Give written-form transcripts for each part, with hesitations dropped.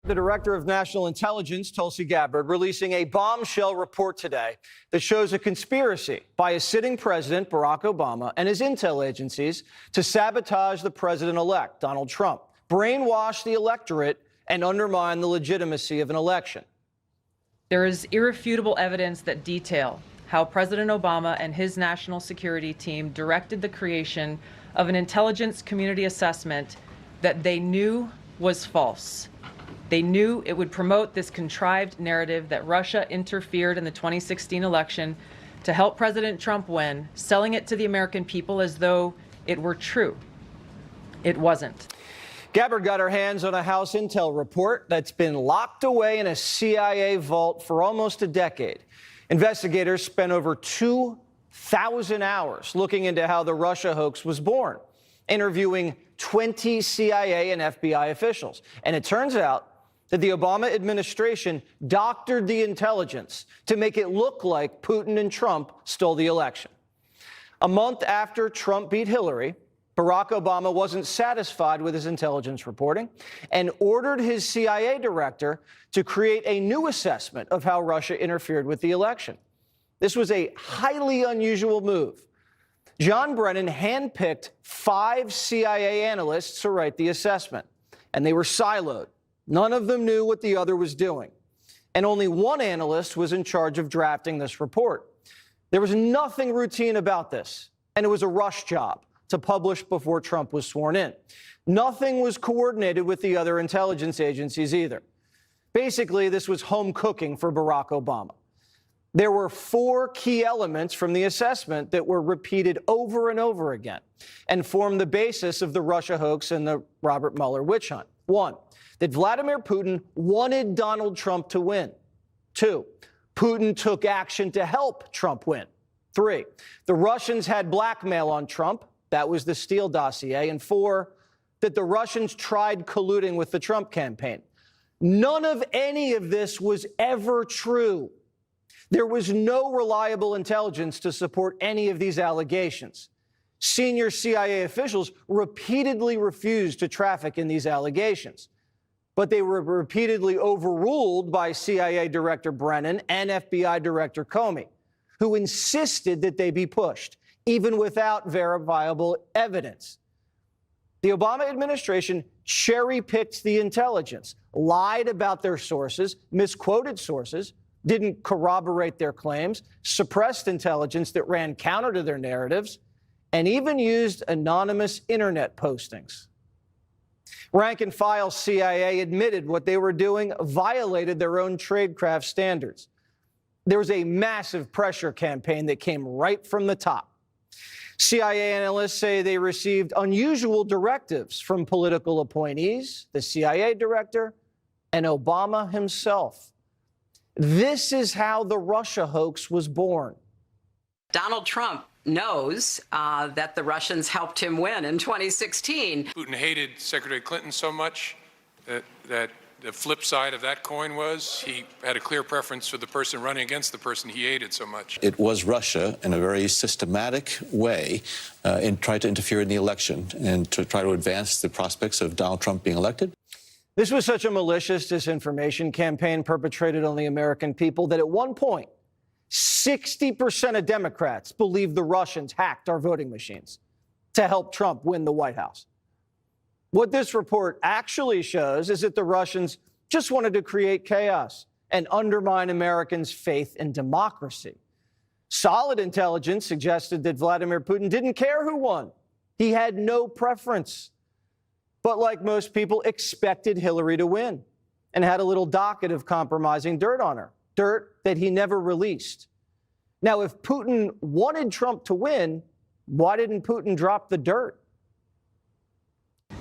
The director of national intelligence, Tulsi Gabbard, releasing a bombshell report today that shows a conspiracy by a sitting president, Barack Obama, and his intel agencies to sabotage the president-elect, Donald Trump, brainwash the electorate, and undermine the legitimacy of an election. There is irrefutable evidence that detail how President Obama and his national security team directed the creation of an intelligence community assessment that they knew was false. They knew it would promote this contrived narrative that Russia interfered in the 2016 election to help President Trump win, selling it to the American people as though it were true. It wasn't. Gabbard got her hands on a House intel report that's been locked away in a CIA vault for almost a decade. Investigators spent over 2,000 hours looking into how the Russia hoax was born, interviewing 20 CIA and FBI officials. And it turns out that the Obama administration doctored the intelligence to make it look like Putin and Trump stole the election. A month after Trump beat Hillary, Barack Obama wasn't satisfied with his intelligence reporting and ordered his CIA director to create a new assessment of how Russia interfered with the election. This was a highly unusual move. John Brennan handpicked 5 CIA analysts to write the assessment, and they were siloed. None of them knew what the other was doing, and only one analyst was in charge of drafting this report. There was nothing routine about this, and it was a rush job to publish before Trump was sworn in. Nothing was coordinated with the other intelligence agencies either. Basically, this was home cooking for Barack Obama. There were 4 key elements from the assessment that were repeated over and over again and formed the basis of the Russia hoax and the Robert Mueller witch hunt. 1, that Vladimir Putin wanted Donald Trump to win. 2, Putin took action to help Trump win. 3, the Russians had blackmail on Trump. That was the Steele dossier. And 4, that the Russians tried colluding with the Trump campaign. None of any of this was ever true. There was no reliable intelligence to support any of these allegations. Senior CIA officials repeatedly refused to traffic in these allegations, but they were repeatedly overruled by CIA Director Brennan and FBI Director Comey, who insisted that they be pushed, even without verifiable evidence. The Obama administration cherry-picked the intelligence, lied about their sources, misquoted sources, didn't corroborate their claims, suppressed intelligence that ran counter to their narratives, and even used anonymous internet postings. Rank-and-file CIA admitted what they were doing violated their own tradecraft standards. There was a massive pressure campaign that came right from the top. CIA analysts say they received unusual directives from political appointees, the CIA director, and Obama himself. This is how the Russia hoax was born. Donald Trump knows that the Russians helped him win in 2016. Putin hated Secretary Clinton so much that the flip side of that coin was he had a clear preference for the person running against the person he hated so much. It was Russia, in a very systematic way, tried to interfere in the election and to try to advance the prospects of Donald Trump being elected. This was such a malicious disinformation campaign perpetrated on the American people that at one point, 60% of Democrats believed the Russians hacked our voting machines to help Trump win the White House. What this report actually shows is that the Russians just wanted to create chaos and undermine Americans' faith in democracy. Solid intelligence suggested that Vladimir Putin didn't care who won. He had no preference. But like most people, expected Hillary to win and had a little docket of compromising dirt on her, dirt that he never released. Now, if Putin wanted Trump to win, why didn't Putin drop the dirt?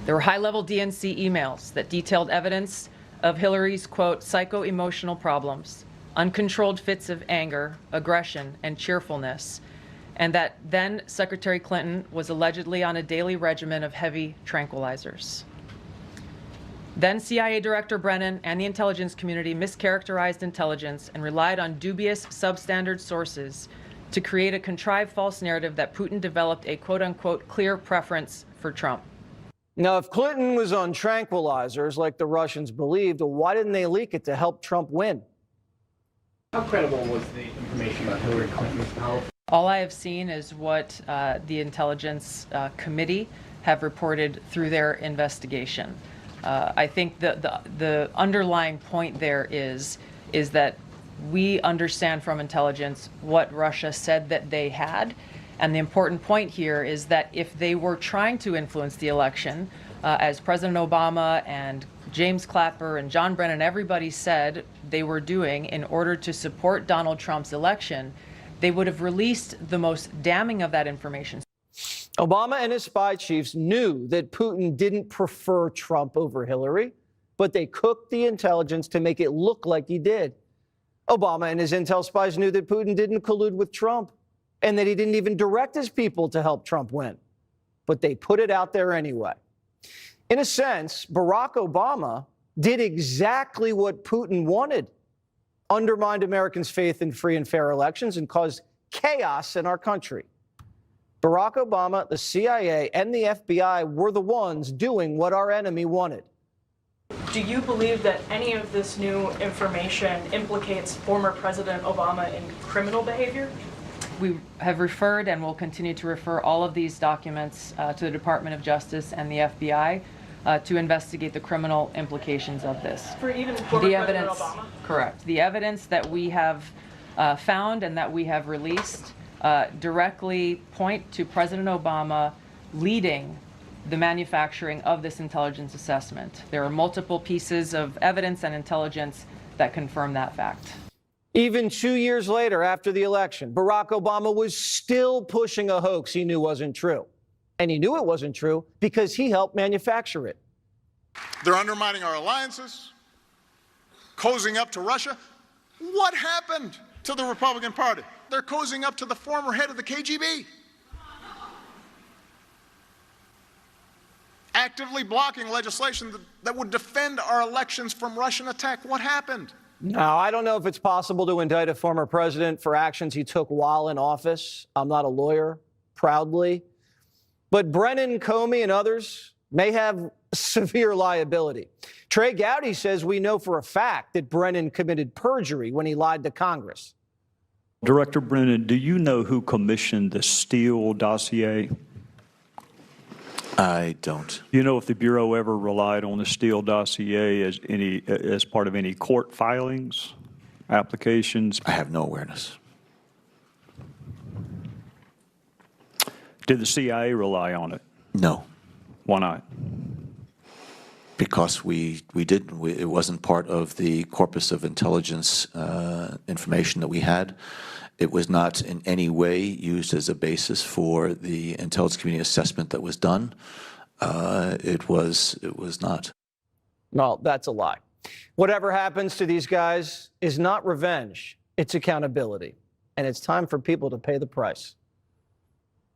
There were high-level DNC emails that detailed evidence of Hillary's, quote, psycho-emotional problems, uncontrolled fits of anger, aggression, and cheerfulness, and that then Secretary Clinton was allegedly on a daily regimen of heavy tranquilizers. Then CIA Director Brennan and the intelligence community mischaracterized intelligence and relied on dubious substandard sources to create a contrived false narrative that Putin developed a quote-unquote clear preference for Trump. Now, if Clinton was on tranquilizers like the Russians believed, why didn't they leak it to help Trump win? How credible was the information about Hillary Clinton's power? All I have seen is what the Intelligence Committee have reported through their investigation. I think the underlying point there is that we understand from intelligence what Russia said that they had. And the important point here is that if they were trying to influence the election, as President Obama and James Clapper and John Brennan, everybody said they were doing in order to support Donald Trump's election, they would have released the most damning of that information. Obama and his spy chiefs knew that Putin didn't prefer Trump over Hillary, but they cooked the intelligence to make it look like he did. Obama and his intel spies knew that Putin didn't collude with Trump and that he didn't even direct his people to help Trump win. But they put it out there anyway. In a sense, Barack Obama did exactly what Putin wanted, undermined Americans' faith in free and fair elections and caused chaos in our country. Barack Obama, the CIA, and the FBI were the ones doing what our enemy wanted. Do you believe that any of this new information implicates former President Obama in criminal behavior? We have referred and will continue to refer all of these documents to the Department of Justice and the FBI to investigate the criminal implications of this. For even former President Obama? Correct. The evidence that we have found and that we have released directly point to President Obama leading the manufacturing of this intelligence assessment. There are multiple pieces of evidence and intelligence that confirm that fact. Even 2 years later, after the election, Barack Obama was still pushing a hoax he knew wasn't true. And he knew it wasn't true because he helped manufacture it. They're undermining our alliances, cozying up to Russia. What happened to the Republican Party? They're cozying up to the former head of the KGB. Actively blocking legislation that would defend our elections from Russian attack. What happened? Now, I don't know if it's possible to indict a former president for actions he took while in office. I'm not a lawyer, proudly. But Brennan, Comey, and others may have severe liability. Trey Gowdy says we know for a fact that Brennan committed perjury when he lied to Congress. Director Brennan, do you know who commissioned the Steele dossier? I don't. Do you know if the Bureau ever relied on the Steele dossier as part of any court filings, applications? I have no awareness. Did the CIA rely on it? No. Why not? Because we didn't. It wasn't part of the corpus of intelligence information that we had. It was not in any way used as a basis for the intelligence community assessment that was done. It was not. Well, that's a lie. Whatever happens to these guys is not revenge. It's accountability. And it's time for people to pay the price.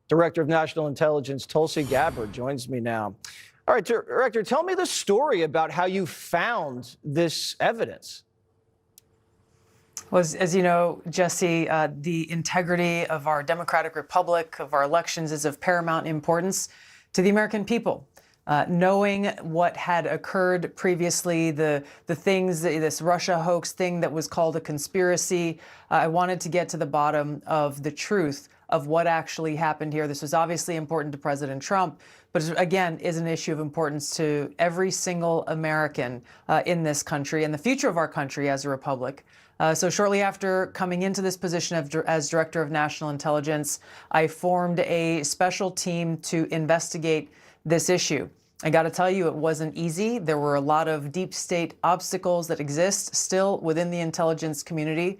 Director of National Intelligence, Tulsi Gabbard, joins me now. All right, Director, tell me the story about how you found this evidence. Well, as you know, Jesse, the integrity of our democratic republic, of our elections, is of paramount importance to the American people. Knowing what had occurred previously, the things, this Russia hoax thing that was called a conspiracy, I wanted to get to the bottom of the truth of what actually happened here. This was obviously important to President Trump, but again, is an issue of importance to every single American in this country and the future of our country as a republic. So shortly after coming into this position as Director of National Intelligence, I formed a special team to investigate this issue. I got to tell you, it wasn't easy. There were a lot of deep state obstacles that exist still within the intelligence community.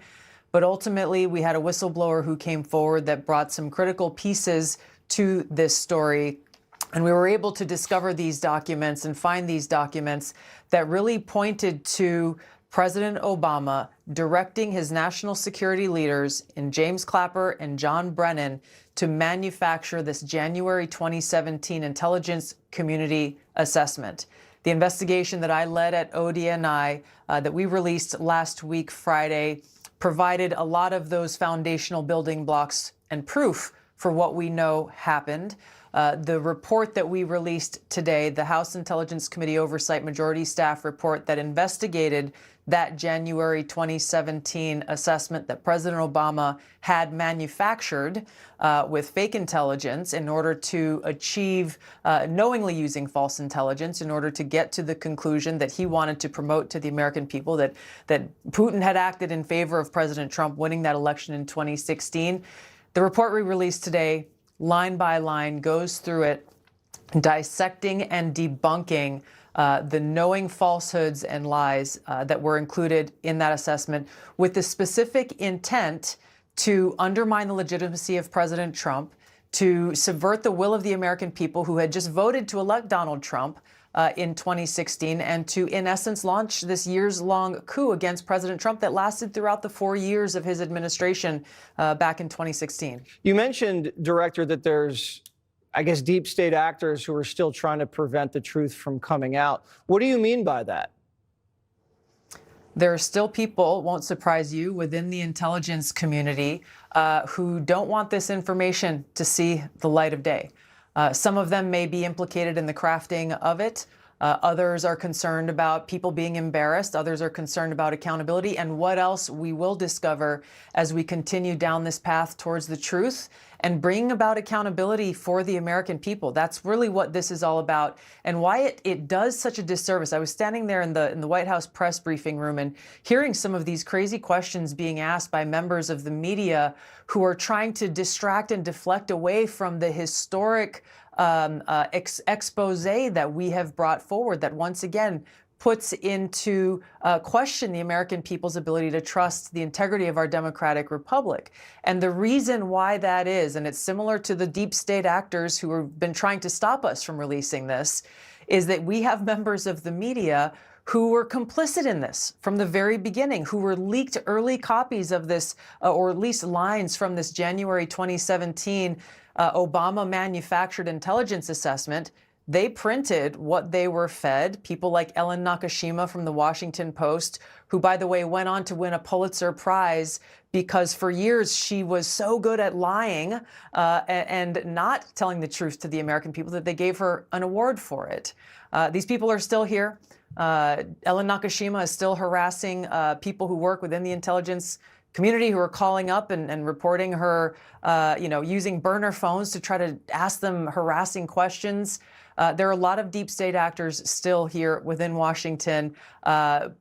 But ultimately, we had a whistleblower who came forward that brought some critical pieces to this story. And we were able to discover these documents and find these documents that really pointed to President Obama directing his national security leaders in James Clapper and John Brennan to manufacture this January 2017 intelligence community assessment. The investigation that I led at DNI that we released last week, Friday, provided a lot of those foundational building blocks and proof for what we know happened. The report that we released today, the House Intelligence Committee Oversight Majority Staff report that investigated that January 2017 assessment that President Obama had manufactured with fake intelligence in order to achieve, knowingly using false intelligence in order to get to the conclusion that he wanted to promote to the American people that Putin had acted in favor of President Trump winning that election in 2016. The report we released today, line by line, goes through it, dissecting and debunking the knowing falsehoods and lies that were included in that assessment with the specific intent to undermine the legitimacy of President Trump, to subvert the will of the American people who had just voted to elect Donald Trump in 2016, and to, in essence, launch this years-long coup against President Trump that lasted throughout the 4 years of his administration back in 2016. You mentioned, Director, that there's, I guess, deep state actors who are still trying to prevent the truth from coming out. What do you mean by that? There are still people, won't surprise you, within the intelligence community who don't want this information to see the light of day. Some of them may be implicated in the crafting of it. Others are concerned about people being embarrassed. Others are concerned about accountability and what else we will discover as we continue down this path towards the truth and bring about accountability for the American people. That's really what this is all about, and why it does such a disservice. I was standing there in the White House press briefing room and hearing some of these crazy questions being asked by members of the media who are trying to distract and deflect away from the historic expose that we have brought forward that once again puts into question the American people's ability to trust the integrity of our democratic republic. And the reason why that is, and it's similar to the deep state actors who have been trying to stop us from releasing this, is that we have members of the media who were complicit in this from the very beginning, who were leaked early copies of this, or at least lines from this January 2017 Obama manufactured intelligence assessment. They printed what they were fed. People like Ellen Nakashima from the Washington Post, who, by the way, went on to win a Pulitzer Prize because for years she was so good at lying and not telling the truth to the American people that they gave her an award for it. These people are still here. Ellen Nakashima is still harassing people who work within the intelligence community who are calling up and reporting her, using burner phones to try to ask them harassing questions. There are a lot of deep state actors still here within Washington.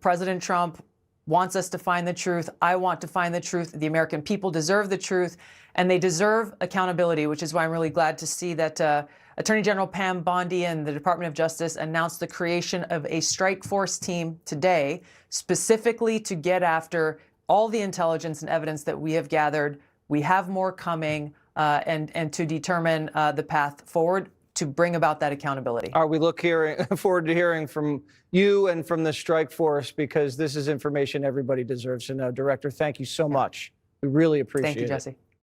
President Trump wants us to find the truth. I want to find the truth. The American people deserve the truth, and they deserve accountability, which is why I'm really glad to see that Attorney General Pam Bondi and the Department of Justice announced the creation of a strike force team today, specifically to get after all the intelligence and evidence that we have gathered. We have more coming, and to determine the path forward to bring about that accountability. We look forward to hearing from you and from the strike force, because this is information everybody deserves to know. Director, thank you so much. We really appreciate it. Thank you, Jesse.